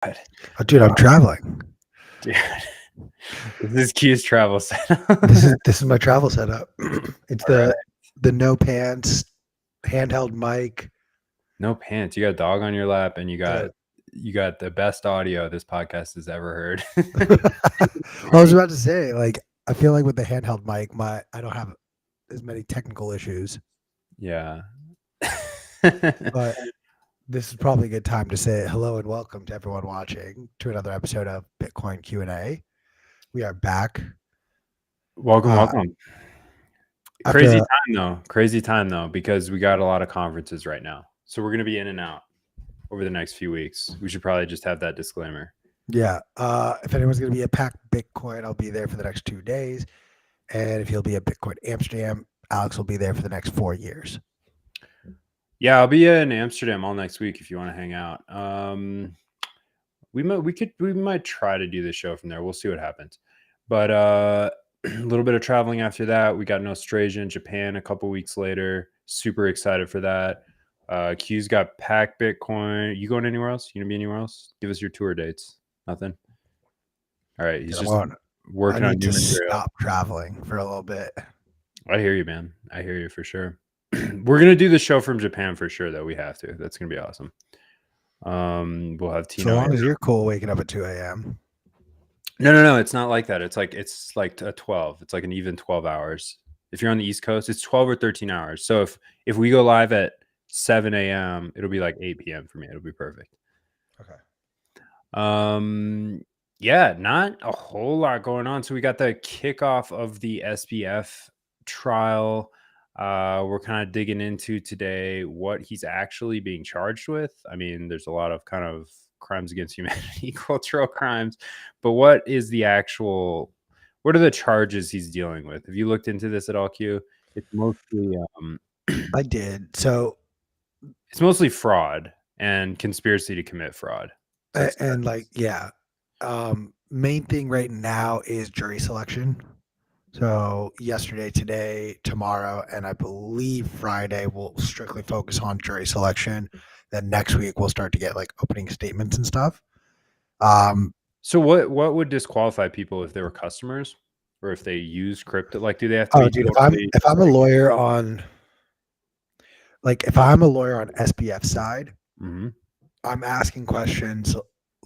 Oh, dude, I'm traveling. Dude, this is Q's travel setup. This is my travel setup. It's All right. the no pants, handheld mic. No pants. You got a dog on your lap, and you Dude. got the best audio this podcast has ever heard. I was about to say, like, I feel like with the handheld mic, I don't have as many technical issues. Yeah. But this is probably a good time to say hello and welcome to everyone watching to another episode of Bitcoin Q&A. We are back. Welcome. After Crazy time though, because we got a lot of conferences right now. So we're going to be in and out over the next few weeks. We should probably just have that disclaimer. Yeah. If anyone's going to be at Pack Bitcoin, I'll be there for the next 2 days. And if he'll be at Bitcoin Amsterdam, Alex will be there for the next 4 years. Yeah, I'll be in Amsterdam all next week if you want to hang out. We might try to do the show from there. We'll see what happens. But a little bit of traveling after that. We got an Australia and Japan a couple weeks later. Super excited for that. Q's got Pack Bitcoin. You going anywhere else? You gonna be anywhere else? Give us your tour dates. Nothing. All right, he's just working on new material. Stop traveling for a little bit. I hear you, man. I hear you for sure. We're gonna do the show from Japan for sure, though. We have to. That's gonna be awesome. We'll have Tino. So long as you're cool waking up at 2 a.m. No. It's not like that. It's like a 12. It's like an even 12 hours. If you're on the East Coast, it's 12 or 13 hours. So if we go live at 7 a.m., it'll be like 8 p.m. for me. It'll be perfect. Okay. Yeah, not a whole lot going on. So we got the kickoff of the SBF trial. We're kind of digging into today what he's actually being charged with. I mean, there's a lot of kind of crimes against humanity, cultural crimes, but what are the charges he's dealing with? Have you looked into this at all, Q? It's mostly I did. So it's mostly fraud and conspiracy to commit fraud. And like, yeah. Main thing right now is jury selection. So yesterday, today, tomorrow, and I believe Friday we'll strictly focus on jury selection. Then next week we'll start to get like opening statements and stuff. So what would disqualify people if they were customers or if they use crypto? Like, do they have to be? Dude, if I'm a lawyer on SBF side, mm-hmm. I'm asking questions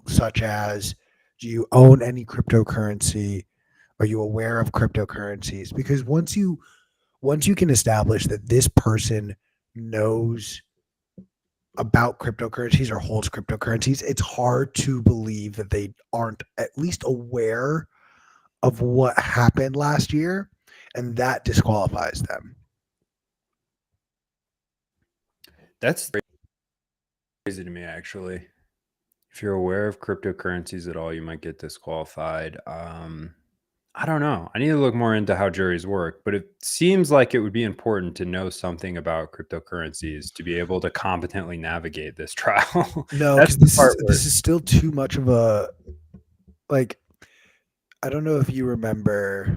such as, do you own any cryptocurrency? Are you aware of cryptocurrencies? Because once you can establish that this person knows about cryptocurrencies or holds cryptocurrencies, it's hard to believe that they aren't at least aware of what happened last year, and that disqualifies them. That's crazy to me, actually. If you're aware of cryptocurrencies at all, you might get disqualified. I don't know. I need to look more into how juries work, but it seems like it would be important to know something about cryptocurrencies to be able to competently navigate this trial. No, because this is still too much of a, like, I don't know if you remember,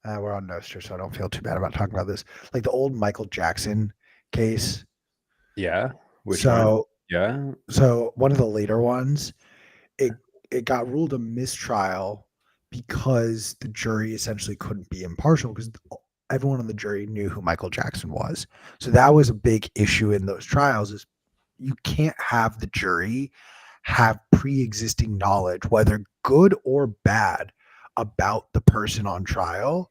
we're on Nostr, so I don't feel too bad about talking about this. Like the old Michael Jackson case. Yeah. Which one? Yeah. So one of the later ones, it got ruled a mistrial because the jury essentially couldn't be impartial because everyone on the jury knew who Michael Jackson was. So that was a big issue in those trials, is you can't have the jury have pre-existing knowledge, whether good or bad, about the person on trial.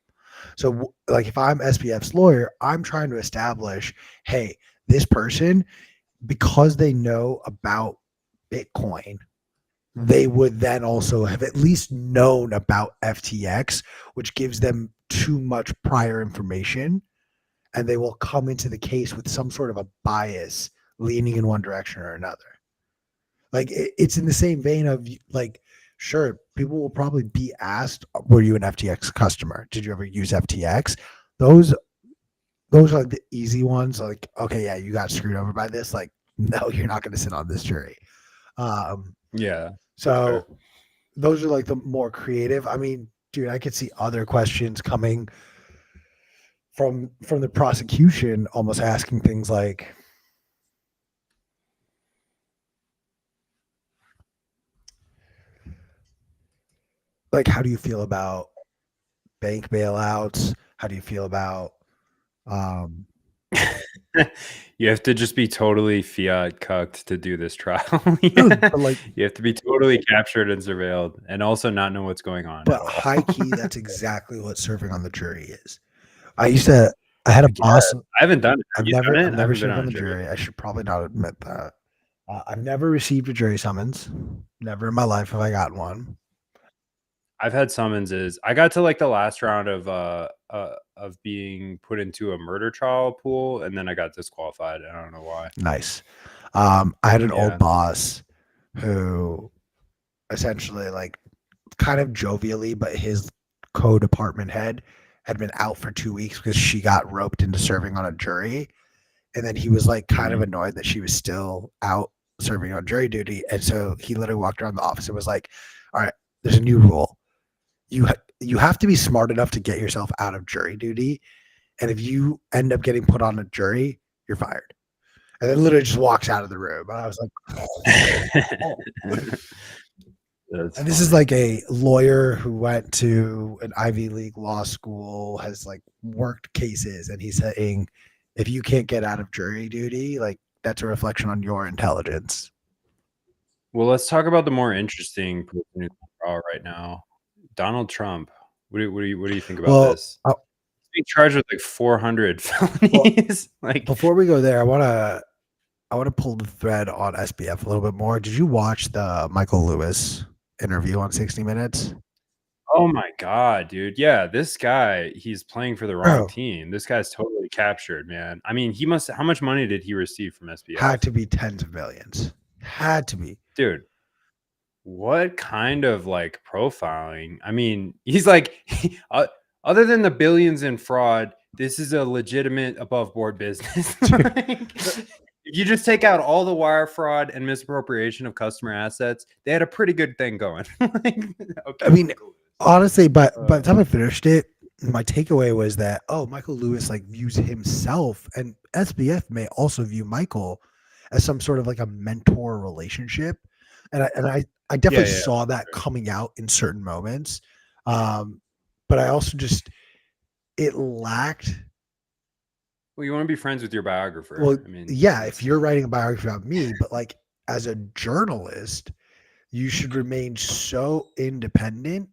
So like if I'm SBF's lawyer, I'm trying to establish, hey, this person, because they know about Bitcoin, they would then also have at least known about FTX, which gives them too much prior information, and they will come into the case with some sort of a bias leaning in one direction or another. Like it's in the same vein of like, sure, people will probably be asked, were you an FTX customer? Did you ever use FTX? Those are like the easy ones. Like, okay, yeah, you got screwed over by this. Like, no, you're not going to sit on this jury. Yeah. So those are like the more creative. I mean, dude, I could see other questions coming from the prosecution, almost asking things like, like, how do you feel about bank bailouts? How do you feel about um You have to just be totally fiat cucked to do this trial. no, Yeah. but like You have to be totally captured and surveilled and also not know what's going on at but all. high key, that's exactly what serving on the jury is. I had a I guess. boss. I haven't done it. Have you done I've it? I never haven't been served on on a the jury. jury. I should probably not admit that. I've never received a jury summons. Never in my life have I gotten one. I've had summonses. I got to like the last round of being put into a murder trial pool, and then I got disqualified. I don't know why. Nice. I had an old Yeah. boss who essentially like kind of jovially, but his co-department head had been out for 2 weeks because she got roped into serving on a jury. And then he was like kind of Mhm. annoyed that she was still out serving on jury duty. And so he literally walked around the office and was like, all right, there's a new rule. You have to be smart enough to get yourself out of jury duty. And if you end up getting put on a jury, you're fired. And then literally just walks out of the room. And I was like, oh. That's And this is funny. like a lawyer who went to an Ivy League law school, has like worked cases, and he's saying, if you can't get out of jury duty, like that's a reflection on your intelligence. Well, let's talk about the more interesting person who's on trial right now, Donald Trump. What do you think about Well, this? He's being charged with like 400 well, felonies. Like, before we go there, I want to pull the thread on SBF a little bit more. Did you watch the Michael Lewis interview on 60 Minutes? oh my god, dude. Yeah, this guy, he's playing for the wrong Bro, team. This guy's totally captured, man. I mean, he must how much money did he receive from had SBF? to be tens of millions. Had to be. Dude, what kind of like profiling? I mean, he's like other than the billions in fraud, this is a legitimate above board business. Like, if you just take out all the wire fraud and misappropriation of customer assets, they had a pretty good thing going. Like, I okay, mean, Michael Lewis. honestly, but by the time I finished it, my takeaway was that Michael Lewis like views himself, and SBF may also view Michael as some sort of like a mentor relationship, and I Yeah, definitely yeah. saw that coming out in certain moments, but I also just it lacked. Well, you want to be friends with your biographer. Well, I mean, yeah, if it's you're writing a biography about me, but like as a journalist, you should remain so independent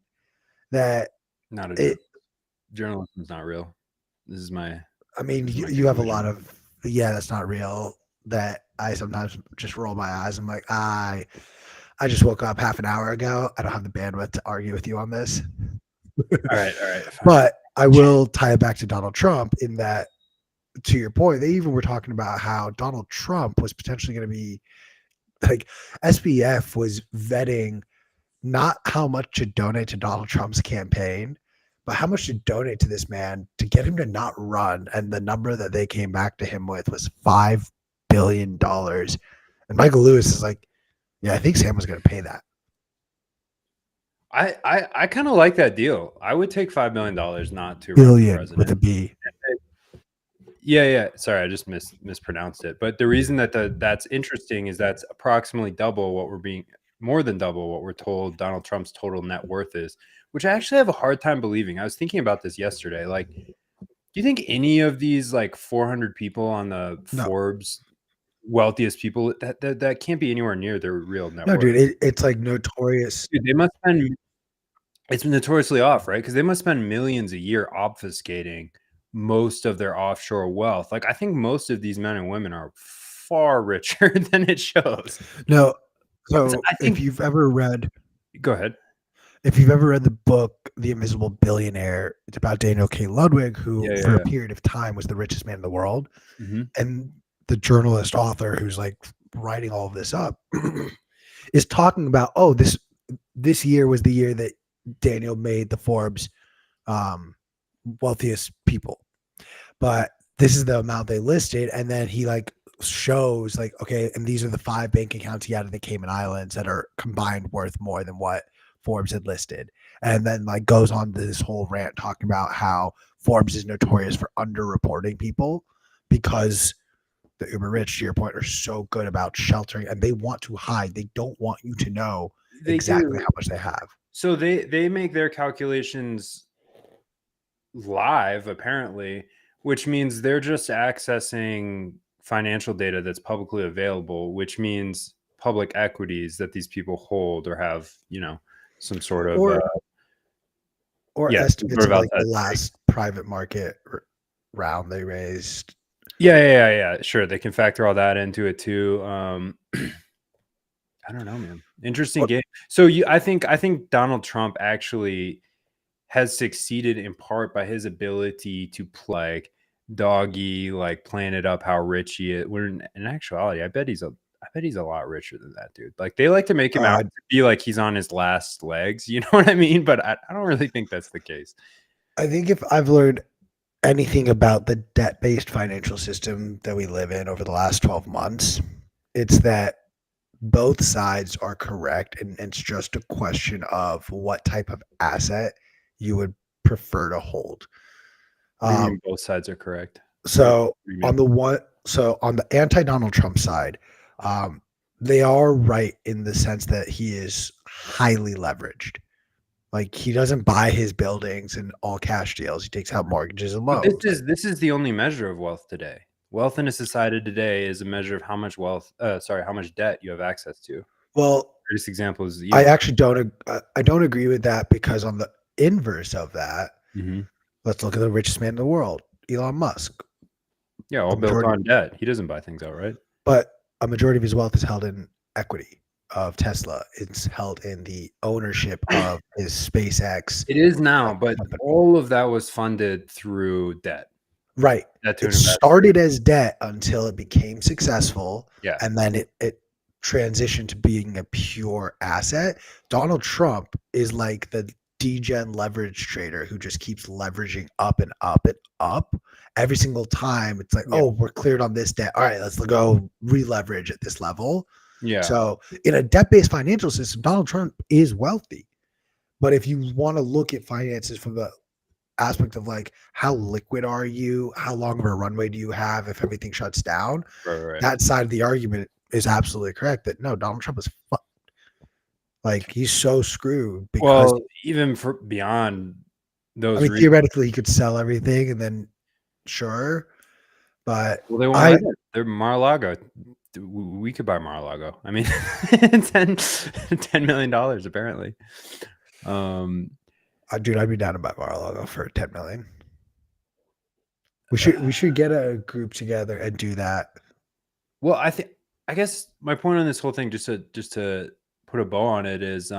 that not a it journalism's not real. This is my I mean, this is my you have a conclusion. lot of yeah, that's not real. That I sometimes just roll my eyes. I'm like, I just woke up half an hour ago. I don't have the bandwidth to argue with you on this. All right, fine. But I will tie it back to Donald Trump in that, to your point, they even were talking about how Donald Trump was potentially going to be like SBF was vetting not how much to donate to Donald Trump's campaign, but how much to donate to this man to get him to not run. And the number that they came back to him with was $5 billion. And Michael Lewis is like, yeah, I think Sam was going to pay that. I kind of like that deal. I would take $5 million not to run for Billion with a president. B. Yeah, yeah. Sorry, I just mispronounced it. But the reason that that's interesting is that's approximately double what we're being more than double what we're told Donald Trump's total net worth is, which I actually have a hard time believing. I was thinking about this yesterday. Like, do you think any of these like 400 people on the No, Forbes wealthiest people that can't be anywhere near their real net no, dude, worth? it's like notorious. Dude, they must spend it's notoriously off, right? Because they must spend millions a year obfuscating most of their offshore wealth. Like, I think most of these men and women are far richer than it shows. No, So so I think go ahead. if you've ever read the book The Invisible Billionaire, it's about Daniel K. Ludwig, who Yeah, yeah, for a yeah. period of time was the richest man in the world. Mhm. And the journalist author who's like writing all of this up is talking about, this year was the year that Daniel made the Forbes wealthiest people, but this is the amount they listed. And then he like shows like, okay, and these are the 5 bank accounts he had in the Cayman Islands that are combined worth more than what Forbes had listed. And then like goes on to this whole rant talking about how Forbes is notorious for underreporting people because the uber rich, to your point, are so good about sheltering and they want to hide. They don't want you to know They exactly do. how much they have. So they make their calculations live, apparently, which means they're just accessing financial data that's publicly available, which means public equities that these people hold or have, some sort of or or yeah, some estimates sort of of like outside the stake. last private market round they raised. Yeah. Sure, they can factor all that into it too. I don't know, man. Interesting Or, game. So I think Donald Trump actually has succeeded in part by his ability to play like doggy, like playing it up how rich he is. When in actuality, I bet he's a lot richer than that dude. Like they like to make him out uh, to be like he's on his last legs. You know what I mean? But I don't really think that's the case. I think if I've learned anything about the debt-based financial system that we live in over the last 12 months, it's that both sides are correct, and it's just a question of what type of asset you would prefer to hold. What do you Um, mean both sides are correct? so What do you on mean? the one, so on the anti-Donald Trump side, um, they are right in the sense that he is highly leveraged. Like he doesn't buy his buildings in all cash deals. He takes out mortgages and But this loans. is this is the only measure of wealth today. Wealth in a society today is a measure of how much how much debt you have access to. Well, Greatest example is I Elon. actually I don't agree with that because on the inverse of that, Mhm. let's look at the richest man in the world, Elon Musk. Yeah, all A built majority, on debt. He doesn't buy things outright. but a majority of his wealth is held in equity of Tesla. It's held in the ownership of his SpaceX It is now, but company. all of that was funded through debt. Right. Debt to It an investor. started as debt until it became successful, Yeah. and then it transitioned to being a pure asset. Donald Trump is like the degen leverage trader who just keeps leveraging up and up and up. Every single time it's like, Yeah. oh, we're cleared on this debt. All right, let's go re-leverage at this level. Yeah. So in a debt-based financial system, Donald Trump is wealthy. But if you want to look at finances from the aspect of like how liquid are you, how long of a runway do you have if everything shuts down, Right. that side of the argument is absolutely correct that no, Donald Trump is like he's so screwed because Well, even for beyond I those mean reasons, theoretically he could sell everything and then sure, but well, they won't I let it. They're Mar-a-Lago. We could buy Mar-a-Lago. I mean, 10 $10 million apparently. Um, dude, I'd be down to buy Mar-a-Lago for 10 million. We should get a group together and do that. well, I guess my point on this whole thing, just to put a bow on it, is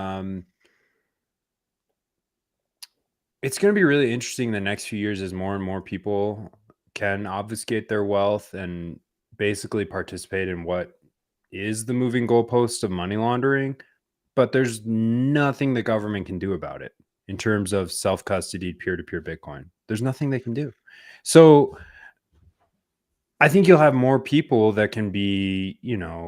it's going to be really interesting the next few years as more and more people can obfuscate their wealth and basically participate in what is the moving goalpost of money laundering. But there's nothing the government can do about it in terms of self-custodied peer-to-peer Bitcoin. There's nothing they can do. So I think you'll have more people that can be,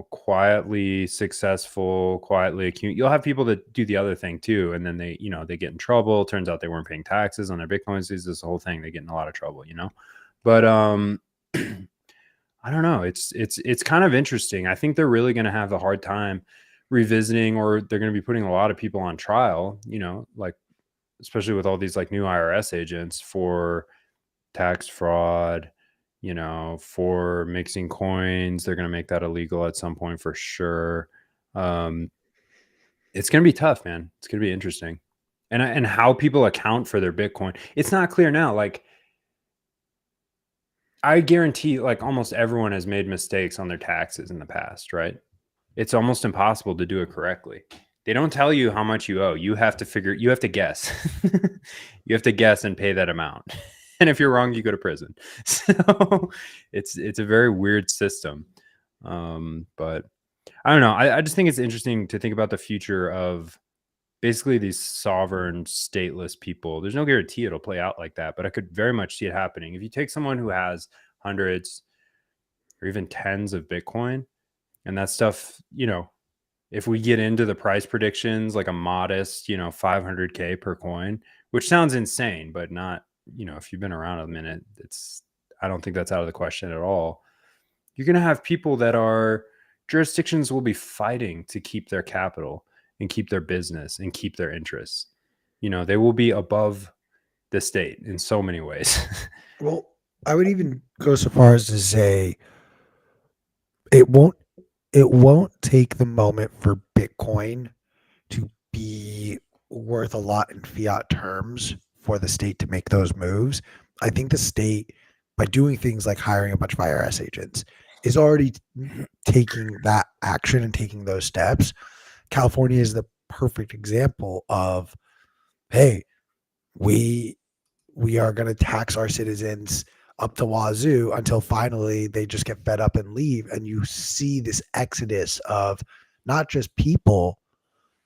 quietly successful, quietly accumulate. You'll have people that do the other thing too, and then they get in trouble. Turns out they weren't paying taxes on their bitcoins. This whole thing, they get in a lot of trouble. But I don't know. It's kind of interesting. I think they're really going to have a hard time revisiting, or they're going to be putting a lot of people on trial. Like especially with all these like new IRS agents for tax fraud, for mixing coins. They're going to make that illegal at some point for sure. Um, it's going to be tough, man. It's going to be interesting. And how people account for their Bitcoin. It's not clear now. Like, I guarantee like almost everyone has made mistakes on their taxes in the past, right? It's almost impossible to do it correctly. They don't tell you how much you owe. You have to guess. You have to guess and pay that amount. And if you're wrong, you go to prison. So it's a very weird system. But I don't know. I just think it's interesting to think about the future of basically these sovereign, stateless people. There's no guarantee it'll play out like that, but I could very much see it happening. If you take someone who has hundreds or even tens of Bitcoin, and that stuff, if we get into the price predictions, like a modest, 500K per coin, which sounds insane, but not, if you've been around a minute, I don't think that's out of the question at all. You're going to have people that are jurisdictions will be fighting to keep their capital. and keep their business and keep their interests. They will be above the state in so many ways. Well, I would even go so far as to say it won't it won't take the moment for Bitcoin to be worth a lot in fiat terms for the state to make those moves. I think the state, by doing things like hiring a bunch of IRS agents, is already taking that action and taking those steps. California is the perfect example of, hey, we we are going to tax our citizens up to wazoo until finally they just get fed up and leave. And you see this exodus of not just people,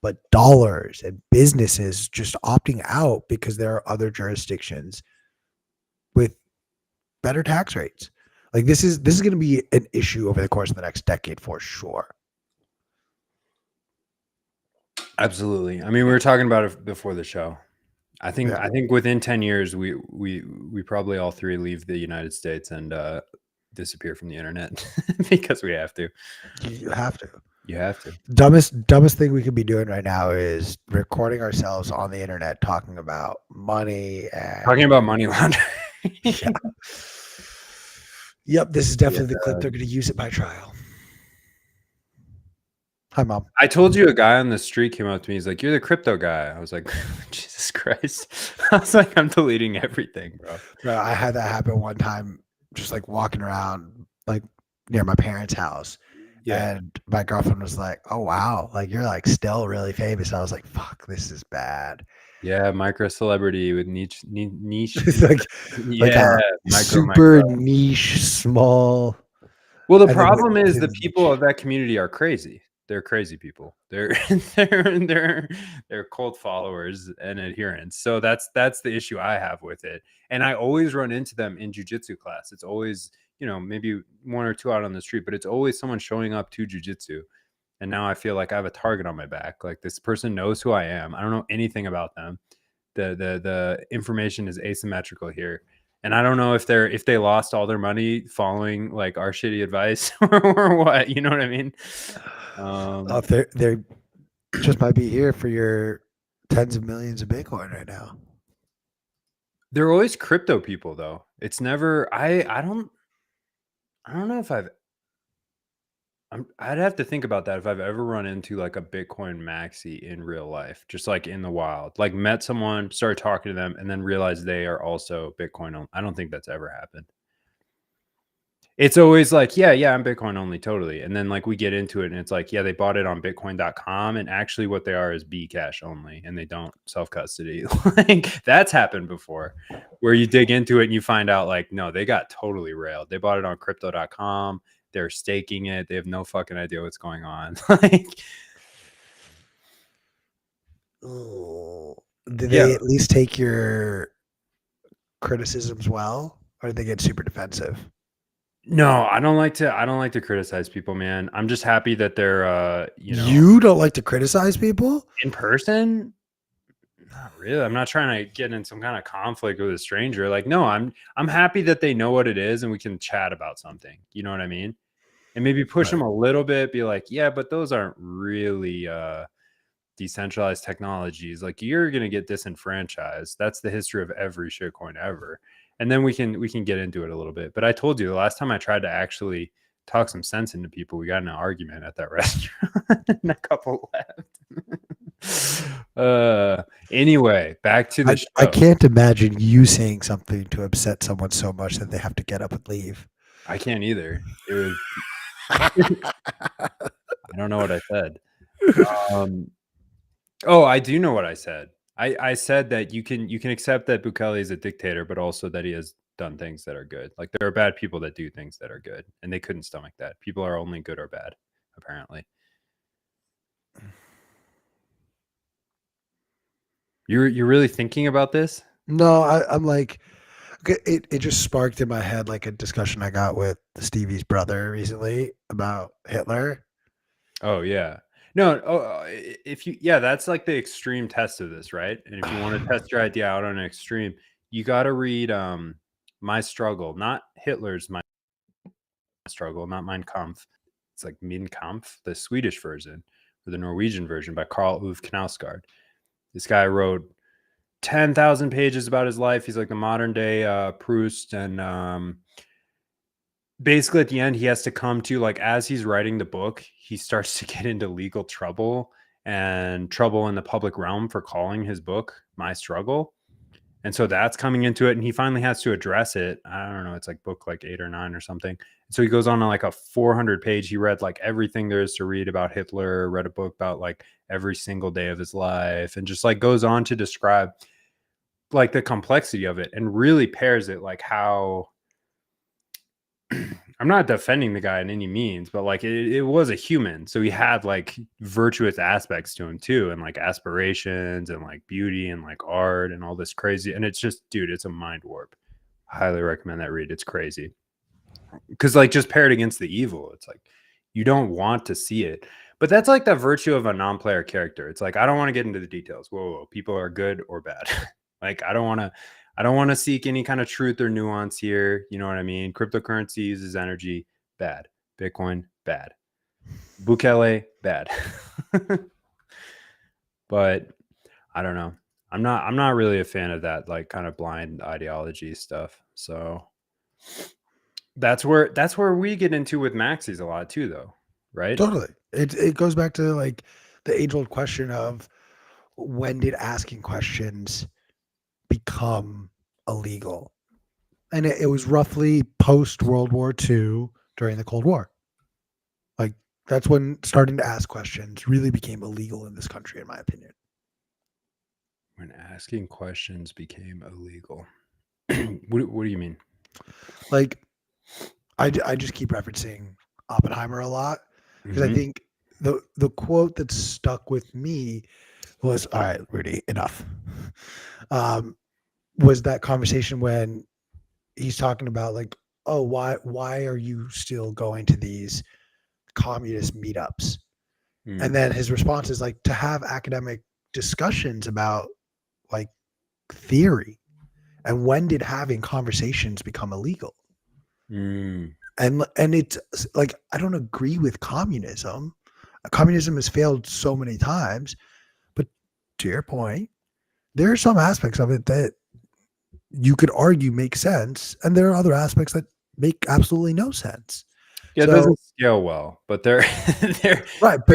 but dollars and businesses just opting out because there are other jurisdictions with better tax rates. Like this is going to be an issue over the course of the next decade for sure. Absolutely. I mean, we were talking about it before the show. I think within 10 years we probably all three leave the United States and disappear from the internet because we have to. You have to. You have to. Dumbest thing we could be doing right now is recording ourselves on the internet talking about money and Talking about money laundering. yeah. Yep, this is definitely the clip they're going to use at my trial. Hi, Mom. I told you a guy on the street came up to me. He's like, "You're the crypto guy." I was like, Jesus Christ. I was like, I'm deleting everything, bro. Bro, I had that happen one time, just like walking around like near my parents' house. Yeah. And my girlfriend was like, "Oh wow, like you're like still really famous." And I was like, "Fuck, this is bad." Yeah, micro celebrity with niche. It's like Yeah, a super niche, small. Well, the and then problem is the within people niche. of that community are crazy. They're crazy people. They're they're cult followers and adherents. So that's the issue I have with it. And I always run into them in jujitsu class. It's always, maybe one or two out on the street, but it's always someone showing up to jujitsu. And now I feel like I have a target on my back. Like this person knows who I am. I don't know anything about them. The information is asymmetrical here. And I don't know if they lost all their money following like our shitty advice or what. You know what I mean? They just might be here for your tens of millions of Bitcoin right now. They're always crypto people though. It's never. I don't know if I'd have to think about that if I've ever run into like a Bitcoin maxi in real life, just like in the wild, like met someone, started talking to them, and then realized they are also Bitcoin only. I don't think that's ever happened. It's always like, yeah, I'm Bitcoin only, totally. And then like we get into it and it's like, yeah, they bought it on Bitcoin.com. And actually what they are is Bcash only, and they don't self-custody. Like that's happened before where you dig into it and you find out like, no, they got totally railed. They bought it on crypto.com. They're staking it. They have no fucking idea what's going on. Like, did they at least take your criticisms well, or did they get super defensive? No, I don't like to criticize people, man. I'm just happy that they're You don't like to criticize people? in person. Not really. I'm not trying to get in some kind of conflict with a stranger. Like, no, I'm happy that they know what it is and we can chat about something. You know what I mean? And maybe push them a little bit, be like, yeah, but those aren't really decentralized technologies. Like you're gonna get disenfranchised. That's the history of every shitcoin ever. And then we can get into it a little bit. But I told you the last time I tried to actually talk some sense into people, we got in an argument at that restaurant and a couple left. Anyway, back to the show. I can't imagine you saying something to upset someone so much that they have to get up and leave. I can't either. It was I don't know what I said. I do know what I said. I said that you can accept that Bukele is a dictator, but also that he has done things that are good. Like there are bad people that do things that are good, and they couldn't stomach that. People are only good or bad, apparently. You're really thinking about this? No, I'm like, it just sparked in my head like a discussion I got with Stevie's brother recently about Hitler. Oh yeah. No, that's like the extreme test of this, right? And if you want to test your idea out on an extreme, you got to read My Struggle, not Hitler's My Struggle, not Mein Kampf. It's like Mein Kampf, the Swedish version, or the Norwegian version by Karl Ove Knausgaard. This guy wrote 10,000 pages about his life. He's like the modern day Proust. And basically at the end, he has to come to, like, as he's writing the book, he starts to get into legal trouble and trouble in the public realm for calling his book My Struggle. And so that's coming into it, and he finally has to address it. I don't know, it's like book like 8 or 9 or something. So he goes on like a 400 page. He read like everything there is to read about Hitler, read a book about like every single day of his life, and just like goes on to describe like the complexity of it, and really pairs it like how I'm not defending the guy in any means, but like it was a human. So he had like virtuous aspects to him too, and like aspirations and like beauty and like art and all this crazy. And it's just, dude, it's a mind warp. I highly recommend that read. It's crazy. Because like just paired against the evil, it's like you don't want to see it. But that's like the virtue of a non-player character. It's like I don't want to get into the details. Whoa, people are good or bad. Like I don't want to seek any kind of truth or nuance here. You know what I mean? Cryptocurrency uses energy, bad. Bitcoin, bad. Bukele, bad. But I don't know. I'm not really a fan of that like kind of blind ideology stuff. So that's where we get into with Maxis a lot too, though, right? Totally. It goes back to like the age-old question of when did asking questions become illegal? And it was roughly post World War II during the Cold War. Like that's when starting to ask questions really became illegal in this country, in my opinion. When asking questions became illegal. What do you mean? Like I just keep referencing Oppenheimer a lot because I Mhm. think the quote that stuck with me was, all right, Rudy, enough. Was that conversation when he's talking about like, oh, why are you still going to these communist meetups? And Mm, then his response is like to have academic discussions about like theory. And when did having conversations become illegal? mm. And it's like I don't agree with communism. Communism has failed so many times, but to your point, there are some aspects of it that you could argue make sense, and there are other aspects that make absolutely no sense. Yeah, it So doesn't scale well, but there there right, but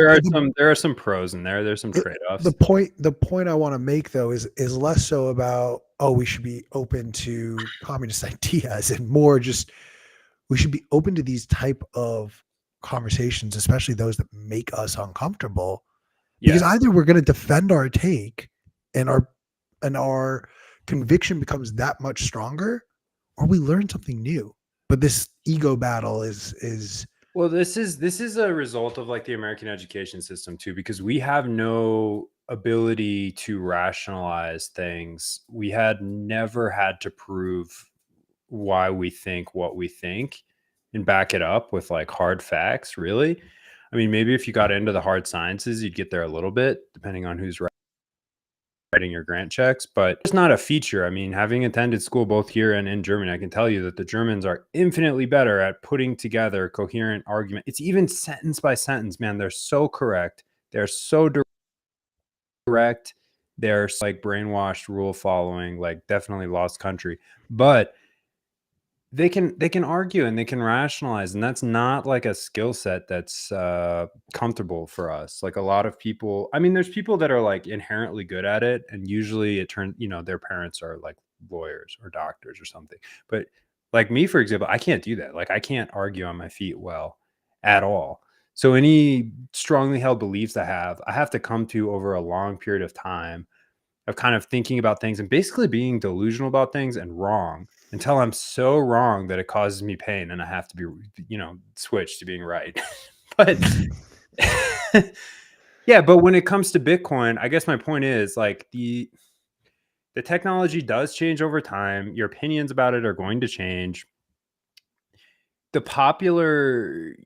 there are some pros in there. There's some the trade-offs. point I want to make though is less so about, oh, we should be open to communist ideas and more just we should be open to these type of conversations, especially those that make us uncomfortable, because Yes. either we're going to defend our take and our conviction becomes that much stronger, or we learn something new. But this ego battle is Well, this is a result of like the American education system too, because we have no ability to rationalize things. We had never had to prove why we think what we think and back it up with like hard facts, really. I mean, maybe if you got into the hard sciences, you'd get there a little bit, depending on who's writing your grant checks, but it's not a feature. I mean, having attended school both here and in Germany, I can tell you that the Germans are infinitely better at putting together coherent argument. It's even sentence by sentence, man. They're so correct. They're so direct. They're like brainwashed, rule following, like definitely lost country. But they can argue and they can rationalize, and that's not like a skill set that's comfortable for us. Like a lot of people, I mean, there's people that are like inherently good at it, and usually it turns, their parents are like lawyers or doctors or something. But like me, for example, I can't do that. Like I can't argue on my feet well at all. So any strongly held beliefs I have to come to over a long period of time of kind of thinking about things and basically being delusional about things and wrong until I'm so wrong that it causes me pain and I have to be, switch to being right. But yeah, but when it comes to Bitcoin, I guess my point is like the technology does change over time. Your opinions about it are going to change. The popular,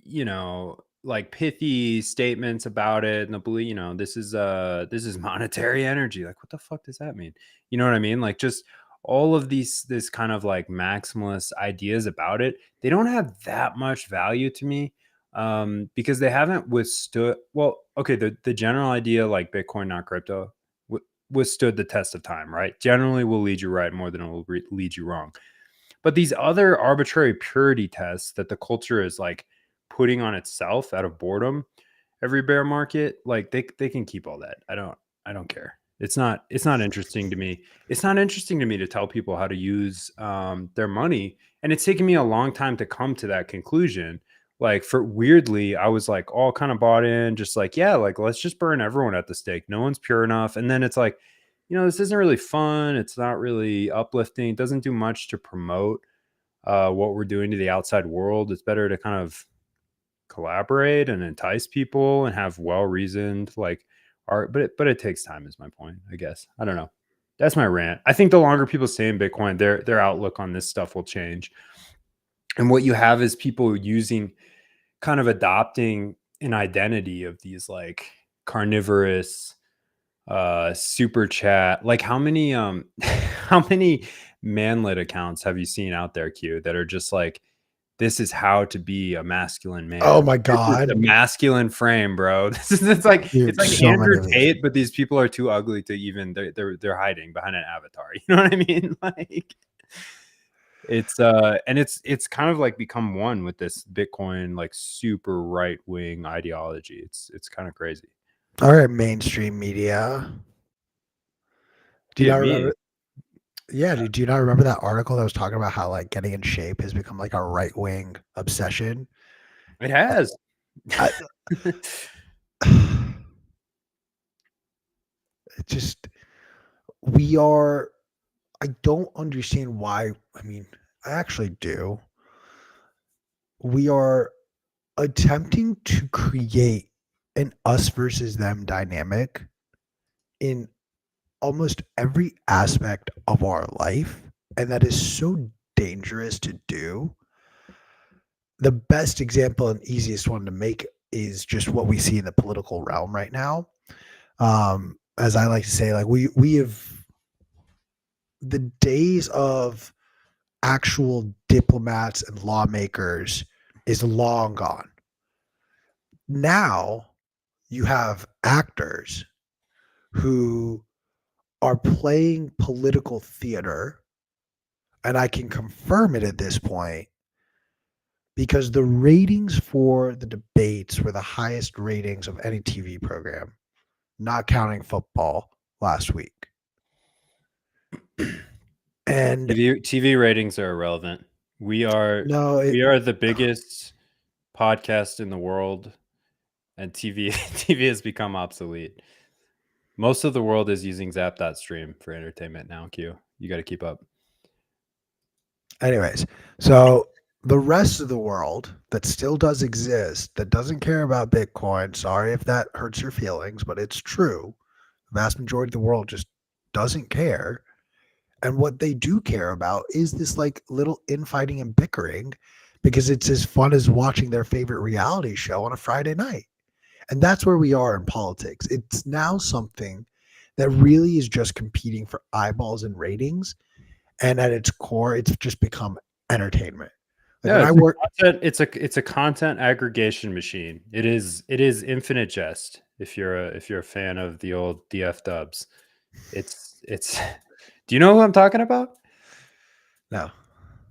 like pithy statements about it and the belief, this is monetary energy. Like, what the fuck does that mean? You know what I mean? Like, just all of this kind of like maximalist ideas about it, they don't have that much value to me. because they haven't withstood. Well, okay, the general idea like Bitcoin, not crypto, withstood the test of time, right? Generally, will lead you right more than it will lead you wrong. But these other arbitrary purity tests that the culture is like putting on itself out of boredom every bear market, like they can keep all that. I don't care. It's not interesting to me. It's not interesting to me to tell people how to use their money, and it's taken me a long time to come to that conclusion. Like for weirdly, I was like all kind of bought in, just like yeah, like let's just burn everyone at the stake. No one's pure enough, and then it's like, this isn't really fun. It's not really uplifting. It doesn't do much to promote what we're doing to the outside world. It's better to kind of collaborate and entice people and have well-reasoned like art, but it takes time is my point, I guess. I don't know. That's my rant. I think the longer people stay in Bitcoin, their outlook on this stuff will change. And what you have is people using kind of adopting an identity of these like carnivorous super chat. Like how many how many manlet accounts have you seen out there, Q, that are just like this is how to be a masculine Oh man. my This is god, the masculine frame, bro. This is it's dude, like so many Andrew of these. Tate, but these people are too ugly to even they're hiding behind an avatar. You know what I mean? Like it's and it's kind of like become one with this Bitcoin like super right wing ideology. It's kind of crazy. All right, mainstream media. Do you Dude, not me. remember? Yeah, do you not remember that article that was talking about how like getting in shape has become like a right wing obsession? It has. I, it just we are. I don't understand why. I mean, I actually do. We are attempting to create an us versus them dynamic in almost every aspect of our life. And that is so dangerous to do. The best example and easiest one to make is just what we see in the political realm right now. As I like to say, like we have the days of actual diplomats and lawmakers is long gone. Now you have actors who are playing political theater, and I can confirm it at this point because the ratings for the debates were the highest ratings of any TV program, not counting football last week. And TV ratings are irrelevant. We are no, we are the biggest podcast in the world, and TV TV has become obsolete. Most of the world is using Zap.stream for entertainment now. Q, you got to keep up. anyways, so the rest of the world that still does exist, that doesn't care about Bitcoin, sorry if that hurts your feelings, but it's true. The vast majority of the world just doesn't care. And what they do care about is this like little infighting and bickering because it's as fun as watching their favorite reality show on a Friday night. And that's where we are in politics. It's now something that really is just competing for eyeballs and ratings. And at its core, it's just become entertainment. Like when Yeah, I work, it's a content aggregation machine. It is infinite jest. If you're a fan of the old DF dubs, it's. Do you know who I'm talking about? no,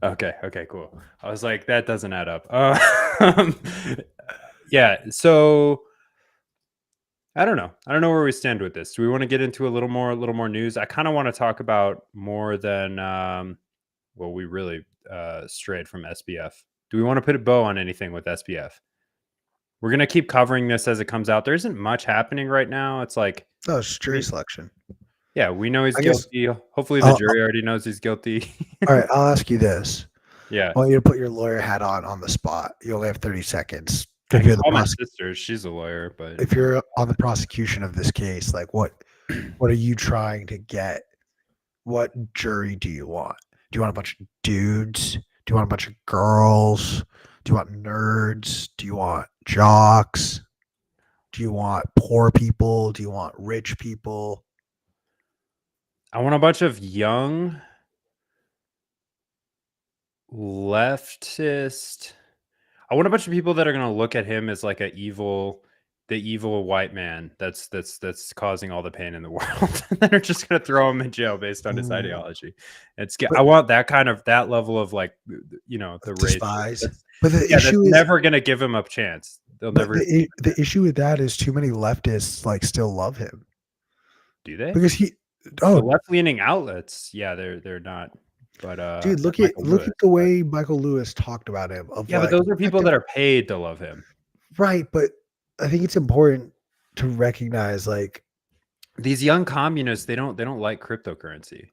Okay, cool. I was like, that doesn't add up. Yeah, so I don't know. I don't know where we stand with this. Do we want to get into a little more news? I kind of want to talk about more than well, we really strayed from SBF. Do we want to put a bow on anything with SBF? We're gonna keep covering this as it comes out. There isn't much happening right now. It's like oh, it's jury we, selection. yeah, we know he's I guess, guilty. Hopefully, the I'll, jury already knows he's guilty. all right, I'll ask you this. Yeah, I want you to put your lawyer hat on the spot. You only have 30 seconds. I If can you're the call my sister. She's a lawyer, but if you're on the prosecution of this case, like what are you trying to get? What jury do you want? Do you want a bunch of dudes? Do you want a bunch of girls? Do you want nerds? Do you want jocks? Do you want poor people? Do you want rich people? I want a bunch of young leftist. I want a bunch of people that are going to look at him as like the evil white man that's causing all the pain in the world, and then are just going to throw him in jail based on his Ooh. ideology. But I want that level of like, the rage. despise. That's, But the yeah, that's issue is, never going to give him a chance. They'll but never the issue with that is too many leftists like still love him do they. because he. The Oh, left leaning outlets, yeah, they're not. But dude, like Michael look Lewis. at the way Michael Lewis talked about him. Of Yeah, but like, those are people that are paid to love him. right, but I think it's important to recognize like These young communists, they don't like cryptocurrency.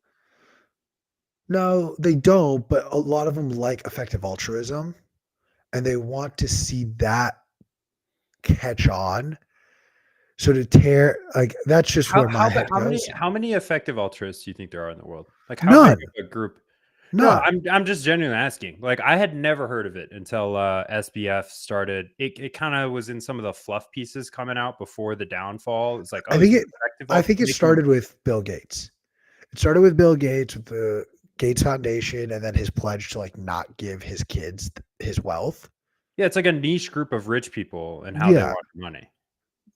no, they don't, but a lot of them like effective altruism and they want to see that catch on. So to tear like that's just where my head goes. How many effective altruists do you think there are in the world? Like how big None, of a group? No, none. I'm just genuinely asking. Like I had never heard of it until SBF started. It kind of was in some of the fluff pieces coming out before the downfall. It's like, I oh, think he's an it effective I think it making. started with Bill Gates. It started with Bill Gates with the Gates Foundation and then his pledge to like not give his kids his wealth. Yeah, it's like a niche group of rich people and how they Yeah. want money.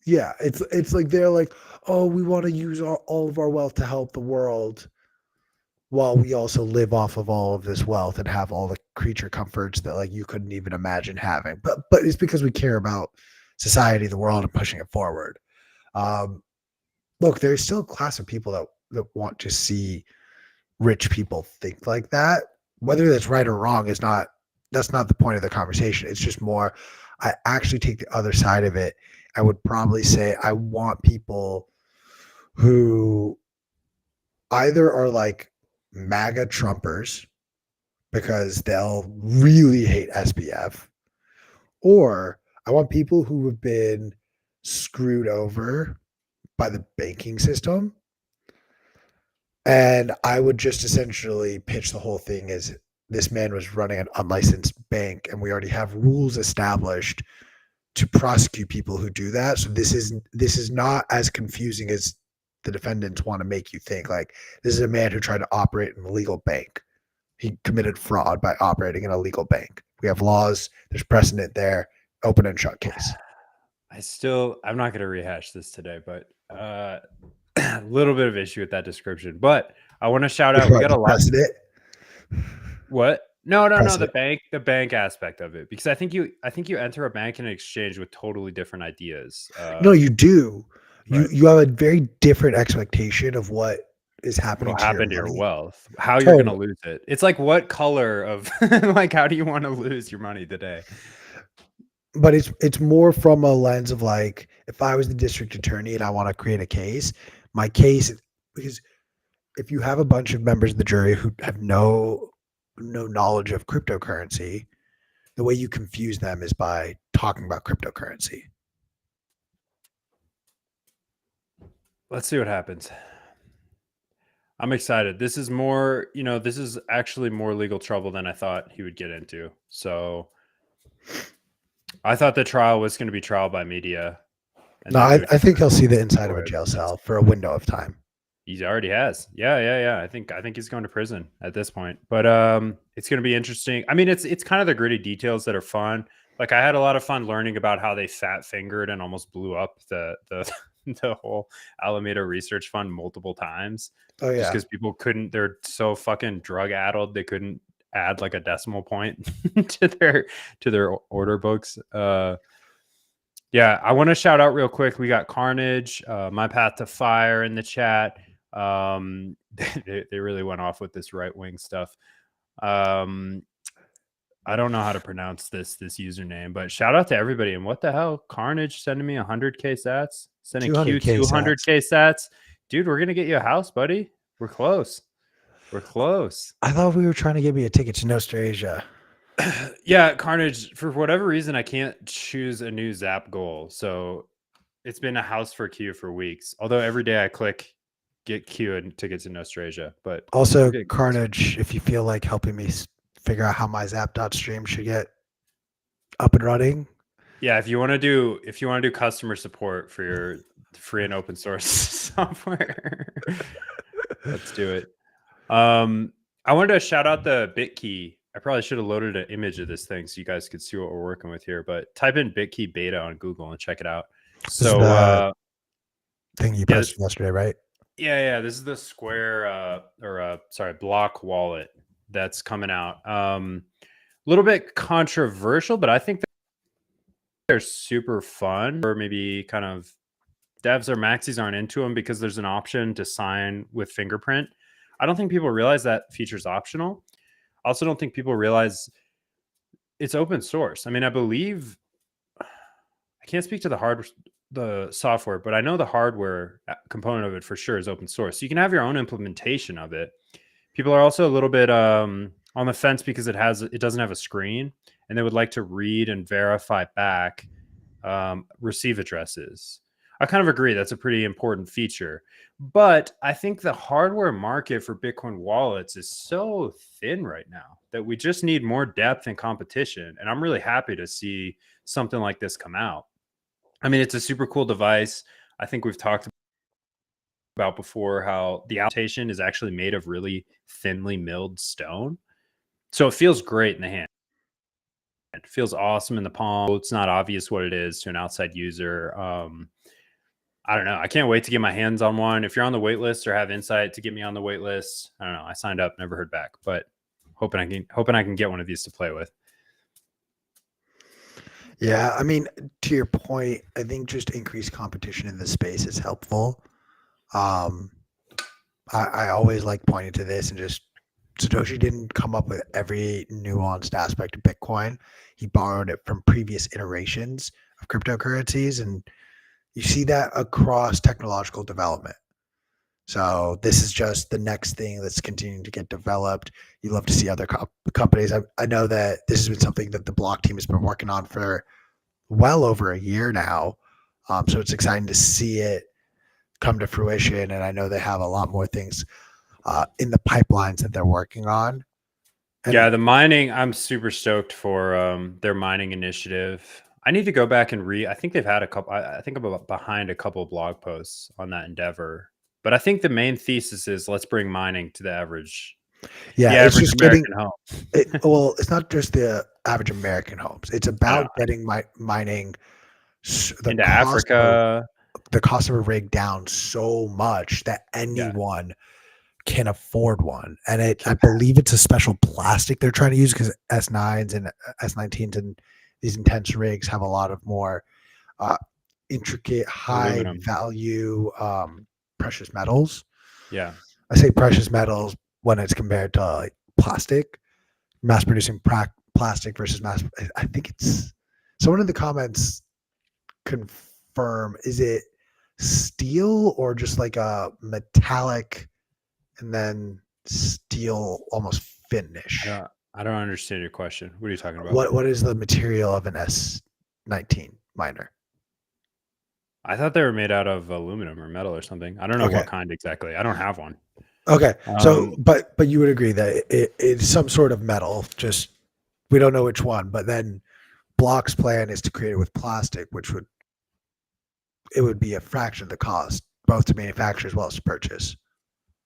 Yeah. It's like they're like, oh, we want to use all of our wealth to help the world while we also live off of all of this wealth and have all the creature comforts that like you couldn't even imagine having. But it's because we care about society, the world, and pushing it forward. Um, look, there's still a class of people that want to see rich people think like that. Whether that's right or wrong is not that's not the point of the conversation. It's just more I actually take the other side of it. I would probably say I want people who either are like MAGA Trumpers because they'll really hate SBF, or I want people who have been screwed over by the banking system. And I would just essentially pitch the whole thing as this man was running an unlicensed bank, and we already have rules established to prosecute people who do that. So this is not as confusing as the defendants want to make you think. Like this is a man who tried to operate an illegal bank. He committed fraud by operating an illegal bank. We have laws. There's precedent there. Open and shut case. I'm not going to rehash this today, but a little bit of issue with that description. But I want to shout out. We got a lot. Precedent. What? No. Precedent. The bank aspect of it, because I think you enter a bank in exchange with totally different ideas. No, you do. Right. You have a very different expectation of what is happening What'll to your happen to your money. wealth, how you're going to lose it. It's like what color of like how do you want to lose your money today? But it's more from a lens of like if I was the district attorney and I want to create a case, my case because if you have a bunch of members of the jury who have no knowledge of cryptocurrency, the way you confuse them is by talking about cryptocurrency. Let's see what happens. I'm excited. This is more, this is actually more legal trouble than I thought he would get into. So I thought the trial was going to be trial by media. No, I think he'll see the inside of a jail cell for a window of time. He already has. Yeah. I think he's going to prison at this point. But it's going to be interesting. I mean, it's kind of the gritty details that are fun. Like I had a lot of fun learning about how they fat fingered and almost blew up the the whole Alameda Research Fund multiple times. Oh yeah, just because people couldn't. They're so fucking drug addled. They couldn't add like a decimal point to their order books. Yeah, I want to shout out real quick. We got Carnage, My Path to Fire in the chat. They really went off with this right wing stuff. I don't know how to pronounce this username, but shout out to everybody. And what the hell, Carnage sending me 100K sats, sending Q 200K sats. Dude, we're gonna get you a house, buddy. We're close. I thought we were trying to get me a ticket to Nostrasia. Yeah, Carnage, for whatever reason, I can't choose a new Zap goal. So it's been a house for Q for weeks. Although every day I click get Q and tickets to Nostrasia. But also, Carnage, if you feel like helping me figure out how my Zap.stream should get up and running. Yeah, if you want to do customer support for your free and open source software, let's do it. I wanted to shout out the BitKey I probably should have loaded an image of this thing so you guys could see what we're working with here. But type in Bitkey Beta on Google and check it out. This is So the thing you yeah, posted yesterday, right? yeah, this is the Square block wallet that's coming out. A little bit controversial, but I think they're super fun. Or maybe kind of devs or maxis aren't into them because there's an option to sign with fingerprint. I don't think people realize that feature's optional. I also don't think people realize it's open source. I mean, I believe I can't speak to the software, but I know the hardware component of it for sure is open source. So you can have your own implementation of it. People are also a little bit on the fence because it doesn't have a screen, and they would like to read and verify back receive addresses. I kind of agree that's a pretty important feature, but I think the hardware market for Bitcoin wallets is so thin right now that we just need more depth and competition. And I'm really happy to see something like this come out. I mean, it's a super cool device. I think we've talked about before how the application is actually made of really thinly milled stone. So it feels great in the hand. It feels awesome in the palm. It's not obvious what it is to an outside user. I don't know. I can't wait to get my hands on one. If you're on the wait list or have insight to get me on the wait list, I don't know. I signed up, never heard back, but hoping I can get one of these to play with. Yeah, I mean, to your point, I think just increased competition in the space is helpful. Um, I always like pointing to this and just Satoshi didn't come up with every nuanced aspect of Bitcoin. He borrowed it from previous iterations of cryptocurrencies, and you see that across technological development. So this is just the next thing that's continuing to get developed. You love to see other companies. I know that this has been something that the block team has been working on for well over a year now. So it's exciting to see it come to fruition. And I know they have a lot more things in the pipelines that they're working on. And Yeah, the mining, I'm super stoked for their mining initiative. I need to go back and I think they've had a couple, I think I'm behind a couple of blog posts on that endeavor. But I think the main thesis is let's bring mining to the average it's just getting American home. well, it's not just the average American homes. It's I don't about know, getting mining the into cost of Africa. a rig down so much that Yeah. anyone can afford one. And I believe it's a special plastic they're trying to use because S9s and S19s and these intense rigs have a lot of more intricate, high Aluminum. value precious metals. Yeah. I say precious metals when it's compared to like plastic, mass producing plastic versus mass. I think it's someone in the comments confirm, is it steel or just like a metallic and then steel almost finish? I don't understand your question. What are you talking about? What is the material of an S19 miner? I thought they were made out of aluminum or metal or something. I don't know Okay. what kind exactly. I don't have one. Okay. So but you would agree that it's some sort of metal, just we don't know which one, but then Block's plan is to create it with plastic, which would be a fraction of the cost, both to manufacture as well as to purchase.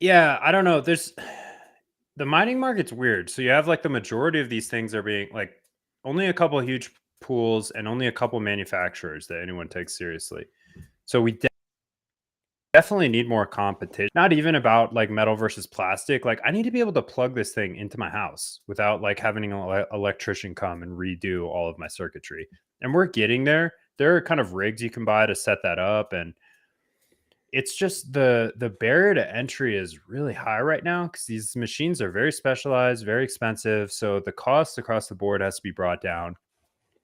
Yeah, I don't know. The mining market's weird. So you have like the majority of these things are being like only a couple of huge pools and only a couple manufacturers that anyone takes seriously. So we definitely need more competition. Not even about like metal versus plastic. Like I need to be able to plug this thing into my house without like having an electrician come and redo all of my circuitry. And we're getting there. There are kind of rigs you can buy to set that up, and it's just the barrier to entry is really high right now because these machines are very specialized, very expensive. So the cost across the board has to be brought down.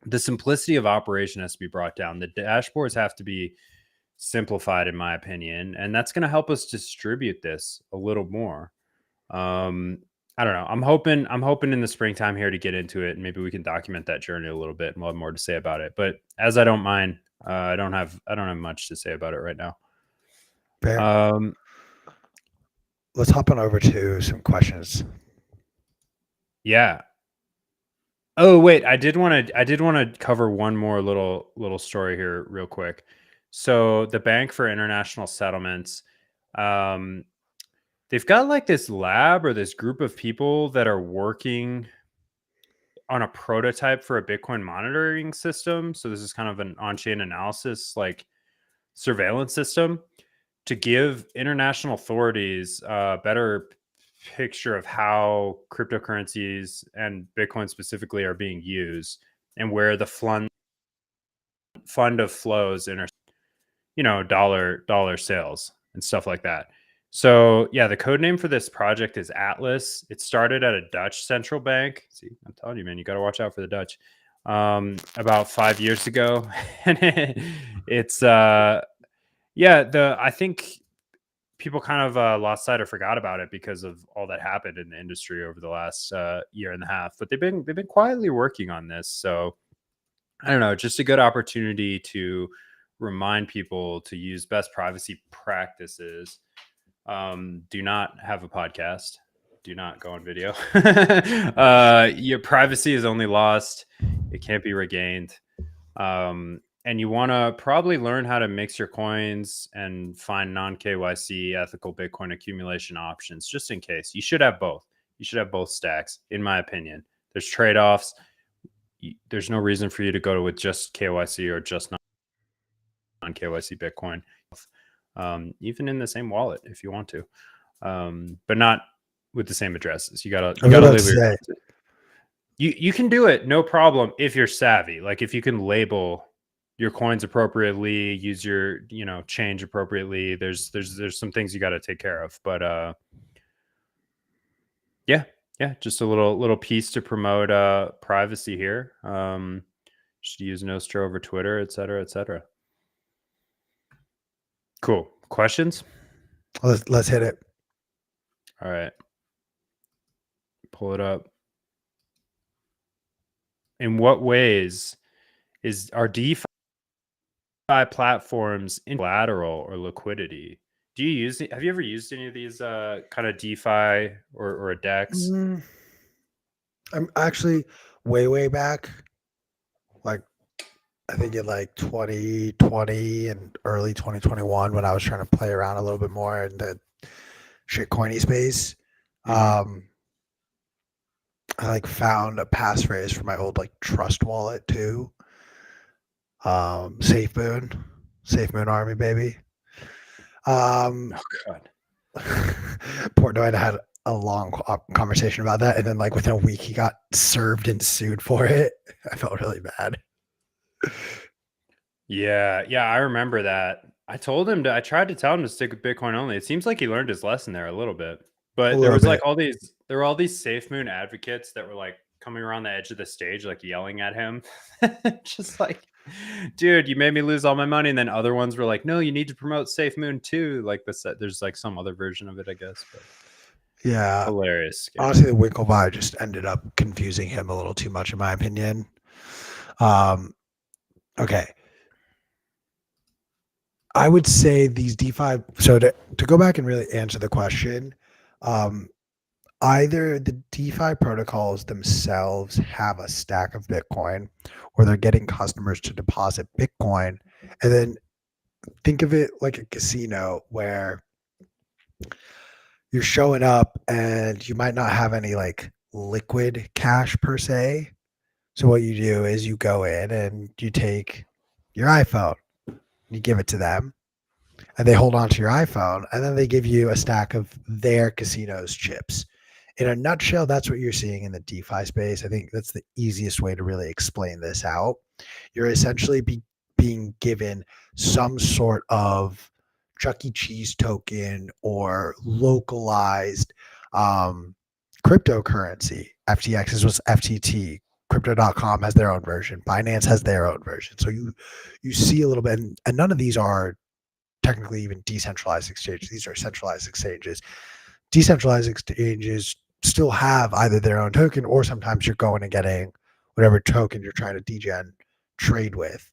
The simplicity of operation has to be brought down. The dashboards have to be simplified, in my opinion, and that's going to help us distribute this a little more. I don't know. I'm hoping in the springtime here to get into it, and maybe we can document that journey a little bit and we'll have more to say about it. But as I don't mind, I don't have much to say about it right now. Fair. Let's hop on over to some questions. Yeah. Oh wait, I did want to cover one more little story here real quick. So the Bank for International Settlements, they've got like this lab or this group of people that are working on a prototype for a Bitcoin monitoring system. So this is kind of an on-chain analysis, like surveillance system, to give international authorities a better picture of how cryptocurrencies and Bitcoin specifically are being used, and where the fund of flows in, dollar sales and stuff like that. So yeah, the code name for this project is Atlas. It started at a Dutch central bank. See, I'm telling you, man, you got to watch out for the Dutch. About 5 years ago, and it's I think people kind of lost sight or forgot about it because of all that happened in the industry over the last year and a half. But they've been quietly working on this, so I don't know, just a good opportunity to remind people to use best privacy practices. Do not have a podcast. Do not go on video. Your privacy is only lost. It can't be regained. And you want to probably learn how to mix your coins and find non-KYC ethical Bitcoin accumulation options, just in case. You should have both. You should have both stacks, in my opinion. There's trade-offs. There's no reason for you to go with just KYC or just non-KYC Bitcoin, even in the same wallet if you want to, but not with the same addresses. You gotta label your. You can do it, no problem, if you're savvy. Like if you can label your coins appropriately, use your change appropriately. There's some things you got to take care of, but yeah, just a little piece to promote privacy here. Should use Nostro over Twitter, etc., etc. Cool. Questions? Let's hit it. All right. Pull it up. In what ways are DeFi platforms in collateral or liquidity? Have you ever used any of these kind of DeFi or a DEX? I'm actually way back, like I think in like 2020 and early 2021, when I was trying to play around a little bit more in the shitcoiny space. I like found a passphrase for my old like trust wallet too. Safe Moon Army, baby. Oh God. Portnoy had a long conversation about that, and then like within a week he got served and sued for it. I felt really bad. Yeah, I remember that. I tried to tell him to stick with Bitcoin only. It seems like he learned his lesson there a little bit. But there were all these Safe Moon advocates that were like coming around the edge of the stage, like yelling at him. Just like, dude, you made me lose all my money. And then other ones were like, no, you need to promote Safe Moon too. Like there's like some other version of it, I guess. But yeah, hilarious. Honestly, the Winklevi just ended up confusing him a little too much, in my opinion. Okay. I would say these DeFi. So to go back and really answer the question, either the DeFi protocols themselves have a stack of Bitcoin, or they're getting customers to deposit Bitcoin, and then think of it like a casino where you're showing up and you might not have any like liquid cash per se. So what you do is you go in and you take your iPhone, you give it to them, and they hold on to your iPhone, and then they give you a stack of their casino's chips. In a nutshell, that's what you're seeing in the DeFi space. I think that's the easiest way to really explain this out. You're essentially being given some sort of Chuck E. Cheese token or localized cryptocurrency. FTX was FTT. Crypto.com has their own version. Binance has their own version. So you see a little bit, and none of these are technically even decentralized exchanges. These are centralized exchanges. Decentralized exchanges still have either their own token, or sometimes you're going and getting whatever token you're trying to degen trade with.